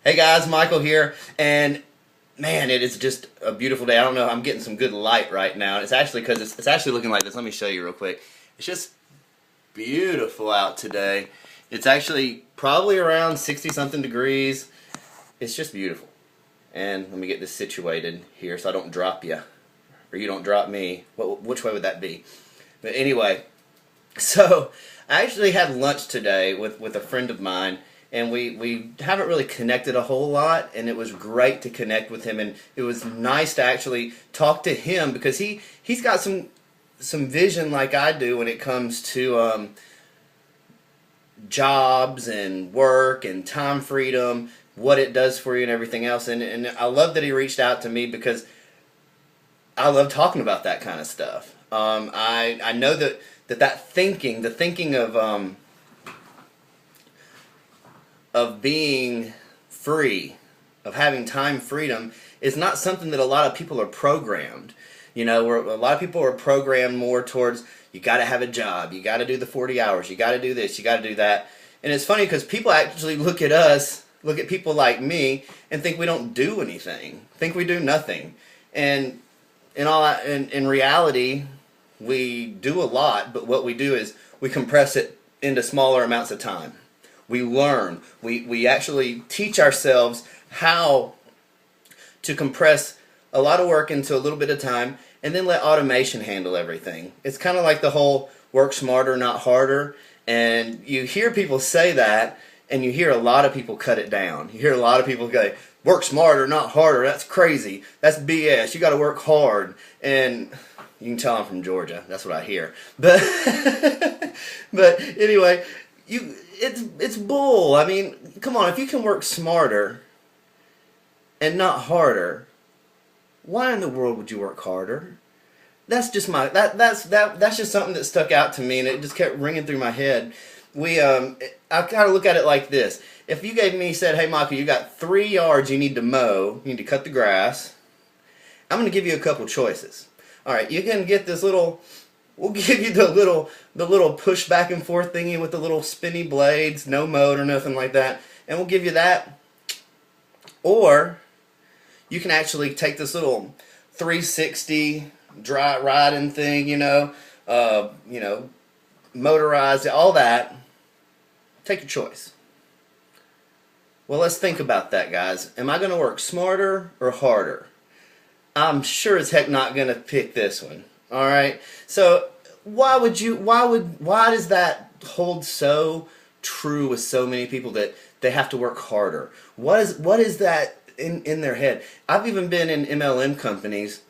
Hey guys, Michael here, and man, it is just a beautiful day. I don't know, I'm getting some good light right now. It's actually because it's actually looking like this. Let me show you real quick. It's just beautiful out today. It's actually probably around 60 something degrees. It's just beautiful. And let me get this situated here so I don't drop you, or you don't drop me. Which way would that be? But anyway, so I actually had lunch today with a friend of mine, and we haven't really connected a whole lot, and it was great to connect with him, and it was nice to actually talk to him because he's got some vision like I do when it comes to jobs and work and time freedom, what it does for you and everything else, and I love that he reached out to me because I love talking about that kind of stuff. I know that thinking, the thinking of being free, of having time freedom, is not something that a lot of people are programmed. You know, where a lot of people are programmed more towards, you got to have a job, you got to do the 40 hours, you got to do this, you got to do that. And it's funny because people actually look at us, look at people like me, and think we don't do anything, think we do nothing. And in reality, we do a lot, but what we do is we compress it into smaller amounts of time. We learn. We actually teach ourselves how to compress a lot of work into a little bit of time and then let automation handle everything. It's kind of like the whole work smarter, not harder. And you hear people say that, and you hear a lot of people cut it down. You hear a lot of people go, work smarter, not harder. That's crazy. That's BS. You got to work hard. And you can tell I'm from Georgia. That's what I hear. But but anyway, it's bull. I mean, come on. If you can work smarter and not harder, why in the world would you work harder? That's just that's just something that stuck out to me, and it just kept ringing through my head. I kind of look at it like this. If you said, hey Michael, you got 3 yards you need to mow, you need to cut the grass, I'm going to give you a couple choices. Alright, you can get this little, we'll give you the little push back and forth thingy with the little spinny blades, no motor, nothing like that, and we'll give you that. Or you can actually take this little 360 dry riding thing, motorized, all that. Take your choice. Well, let's think about that, guys. Am I going to work smarter or harder? I'm sure as heck not going to pick this one. All right. So why does that hold so true with so many people that they have to work harder? What is that in their head? I've even been in MLM companies,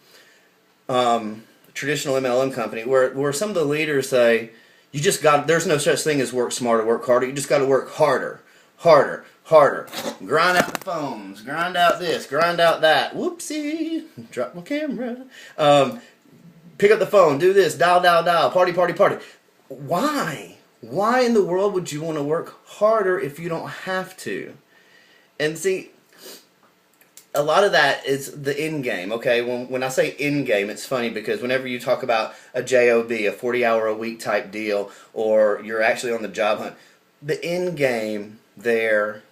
traditional MLM company, where some of the leaders say, there's no such thing as work smarter, work harder. You just got to work harder, harder, harder. Grind out the phones, grind out this, grind out that. Whoopsie, drop my camera. Pick up the phone, do this, dial, dial, dial, party, party, party. Why? Why in the world would you want to work harder if you don't have to? And see, a lot of that is the end game, okay? When I say end game, it's funny because whenever you talk about a job, a 40-hour-a-week type deal, or you're actually on the job hunt, the end game there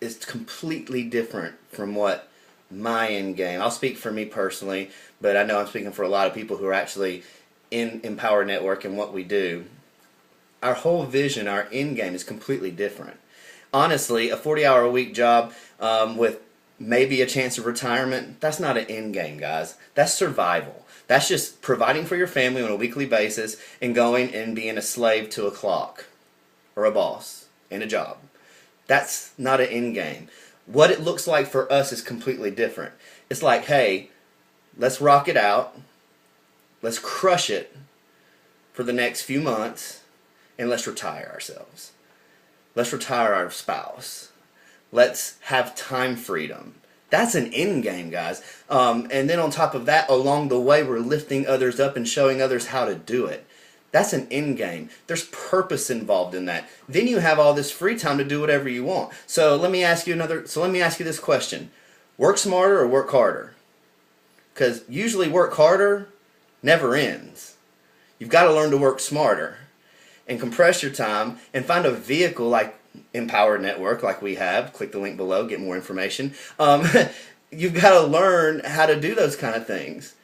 is completely different from what my end game. I'll speak for me personally, but I know I'm speaking for a lot of people who are actually in Empower Network and what we do. Our whole vision, our end game is completely different. Honestly, a 40-hour-a-week job with maybe a chance of retirement, that's not an end game, guys. That's survival. That's just providing for your family on a weekly basis and going and being a slave to a clock or a boss and a job. That's not an end game. What it looks like for us is completely different. It's like, hey, let's rock it out. Let's crush it for the next few months, and let's retire ourselves. Let's retire our spouse. Let's have time freedom. That's an end game, guys. And then on top of that, along the way, we're lifting others up and showing others how to do it. That's an end game. There's purpose involved in that. Then you have all this free time to do whatever you want. So let me ask you this question. Work smarter or work harder? Because usually work harder never ends. You've got to learn to work smarter and compress your time and find a vehicle like Empower Network like we have. Click the link below, get more information. You've got to learn how to do those kind of things.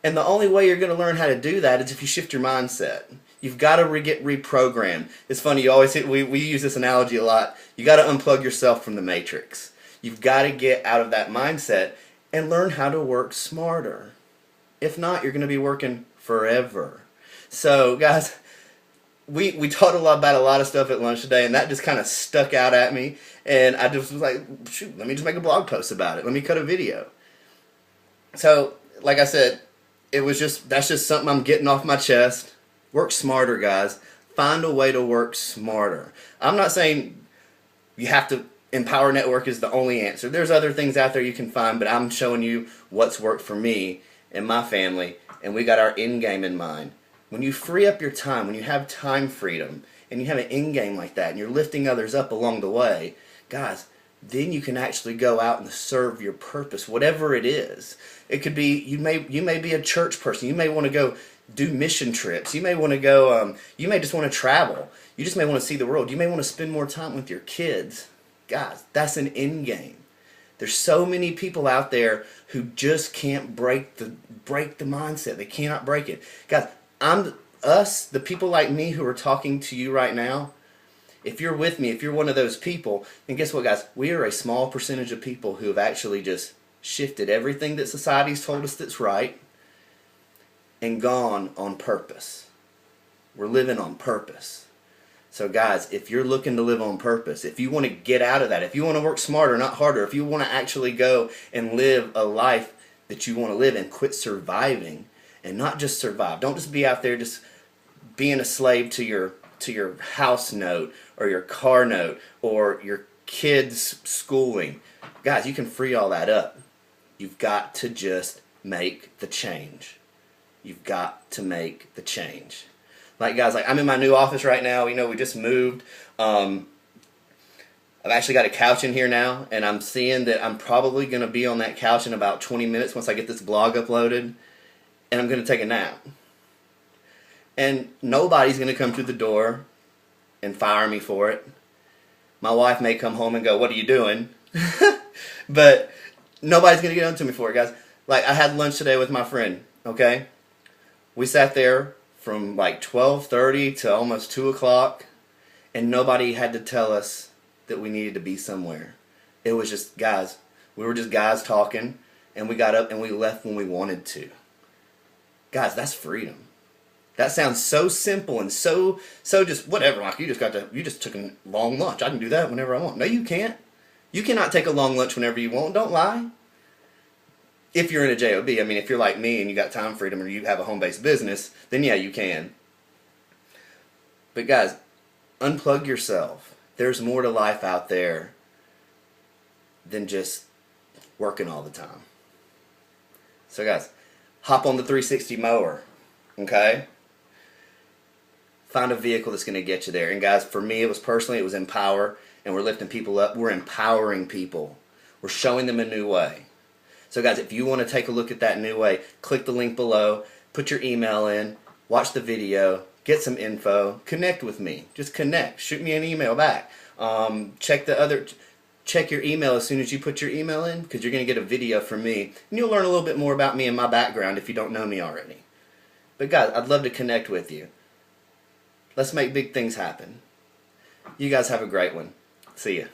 And the only way you're going to learn how to do that is if you shift your mindset. You've got to get reprogrammed. It's funny, you always we use this analogy a lot. You got to unplug yourself from the matrix. You've got to get out of that mindset and learn how to work smarter. If not, you're going to be working forever. So, guys, we talked about a lot of stuff at lunch today, and that just kind of stuck out at me. And I just was like, shoot, let me just make a blog post about it. Let me cut a video. So, like I said, that's just something I'm getting off my chest. Work smarter, guys. Find a way to work smarter. I'm not saying you have to, Empower Network is the only answer. There's other things out there you can find, but I'm showing you what's worked for me and my family, and we got our end game in mind. When you free up your time, when you have time freedom, and you have an end game like that, and you're lifting others up along the way, guys, then you can actually go out and serve your purpose, whatever it is. It could be, you may be a church person. You may want to go do mission trips. You may want to go, you may just want to travel. You just may want to see the world. You may want to spend more time with your kids. Guys, that's an end game. There's so many people out there who just can't break the mindset. They cannot break it. Guys, the people like me who are talking to you right now, if you're with me, if you're one of those people, then guess what, guys? We are a small percentage of people who have actually just shifted everything that society's told us that's right and gone on purpose. We're living on purpose. So guys, if you're looking to live on purpose, if you want to get out of that, if you want to work smarter, not harder, if you want to actually go and live a life that you want to live and quit surviving and not just survive. Don't just be out there just being a slave to your house note or your car note or your kids' schooling. Guys, you can free all that up. You've got to just make the change. You've got to make the change. Like, guys, I'm in my new office right now. You know, we just moved. I've actually got a couch in here now, and I'm seeing that I'm probably going to be on that couch in about 20 minutes once I get this blog uploaded, and I'm going to take a nap. And nobody's going to come through the door and fire me for it. My wife may come home and go, "What are you doing?" But nobody's going to get onto me for it, guys. Like, I had lunch today with my friend, okay? We sat there from like 12:30 to almost 2 o'clock, and nobody had to tell us that we needed to be somewhere. It was just guys. We were just guys talking, and we got up and we left when we wanted to. Guys, that's freedom. That sounds so simple and so just whatever. Like, you just took a long lunch. I can do that whenever I want. No, you can't. You cannot take a long lunch whenever you want. Don't lie. If you're in a JOB, I mean, if you're like me and you got time freedom or you have a home-based business, then yeah, you can. But guys, unplug yourself. There's more to life out there than just working all the time. So guys, hop on the 360 mower, okay? Find a vehicle that's going to get you there. And guys, for me, it was Empower, and we're lifting people up. We're empowering people. We're showing them a new way. So guys, if you want to take a look at that new way, click the link below, put your email in, watch the video, get some info, connect with me. Just connect. Shoot me an email back. Check your email as soon as you put your email in, because you're going to get a video from me. And you'll learn a little bit more about me and my background if you don't know me already. But guys, I'd love to connect with you. Let's make big things happen. You guys have a great one. See ya.